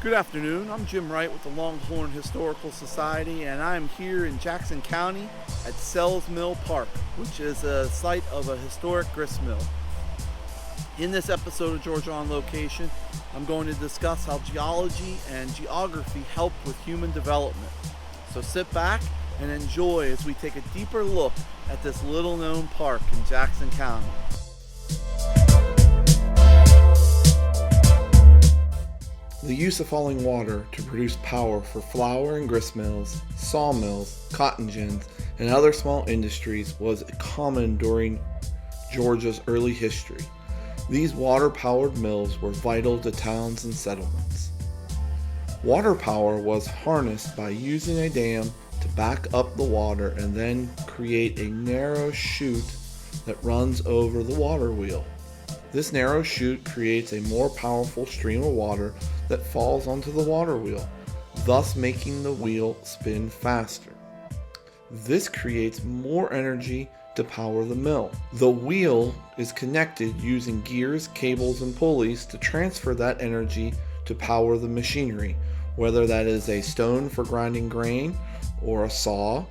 Good afternoon. I'm Jim Wright with the Longhorn Historical Society, and I'm here in Jackson County at Sells Mill Park, which is a site of a historic grist mill. In this episode of Georgia on Location, I'm going to discuss how geology and geography help with human development. So sit back and enjoy as we take a deeper look at this little-known park in Jackson County. The use of falling water to produce power for flour and grist mills, sawmills, cotton gins, and other small industries was common during Georgia's early history. These water-powered mills were vital to towns and settlements. Water power was harnessed by using a dam to back up the water and then create a narrow chute that runs over the water wheel. This narrow chute creates a more powerful stream of water that falls onto the water wheel, thus making the wheel spin faster. This creates more energy to power the mill. The wheel is connected using gears, cables, and pulleys to transfer that energy to power the machinery, whether that is a stone for grinding grain, or a saw,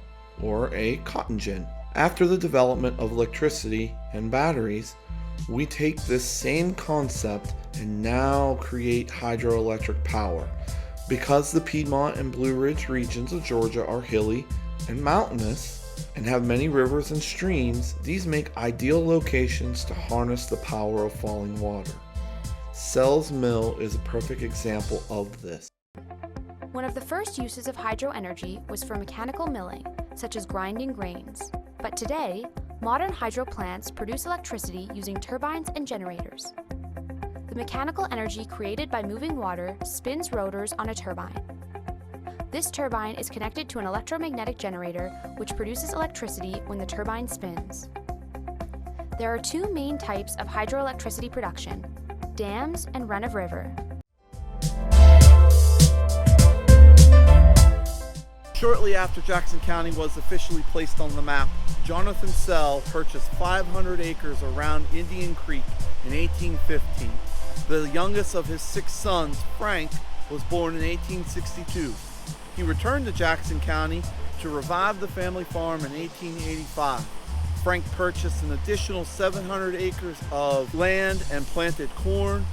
or a cotton gin. After the development of electricity and batteries, we take this same concept and now create hydroelectric power. Because the Piedmont and Blue Ridge regions of Georgia are hilly and mountainous and have many rivers and streams, these make ideal locations to harness the power of falling water. Sells Mill is a perfect example of this. One of the first uses of hydro energy was for mechanical milling, such as grinding grains. But today, modern hydro plants produce electricity using turbines and generators. The mechanical energy created by moving water spins rotors on a turbine. This turbine is connected to an electromagnetic generator which produces electricity when the turbine spins. There are two main types of hydroelectricity production: dams and run-of-river. Shortly after Jackson County was officially placed on the map, Jonathan Sell purchased 500 acres around Indian Creek in 1815. The youngest of his 6 sons, Frank, was born in 1862. He returned to Jackson County to revive the family farm in 1885. Frank purchased an additional 700 acres of land and planted corn,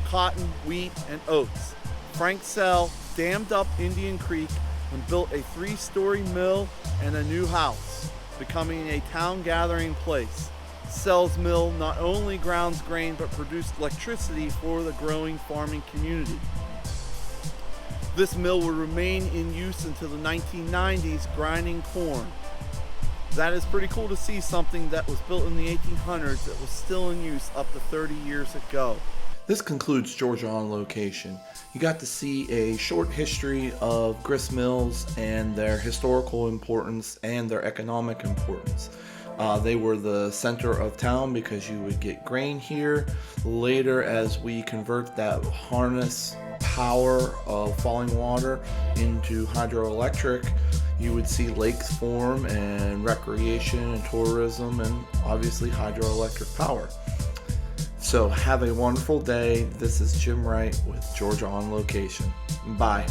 cotton, wheat, and oats. Frank Sell dammed up Indian Creek and built a 3-story mill and a new house, becoming a town gathering place. Sells Mill not only grounds grain but produced electricity for the growing farming community. This mill would remain in use until the 1990s, grinding corn. That is pretty cool to see something that was built in the 1800s that was still in use up to 30 years ago. This concludes Georgia on Location. You got to see a short history of grist mills and their historical importance and their economic importance. They were the center of town because you would get grain here. Later, as we convert that harness power of falling water into hydroelectric, you would see lakes form and recreation and tourism and obviously hydroelectric power. So have a wonderful day. This is Jim Wright with Georgia on Location. Bye.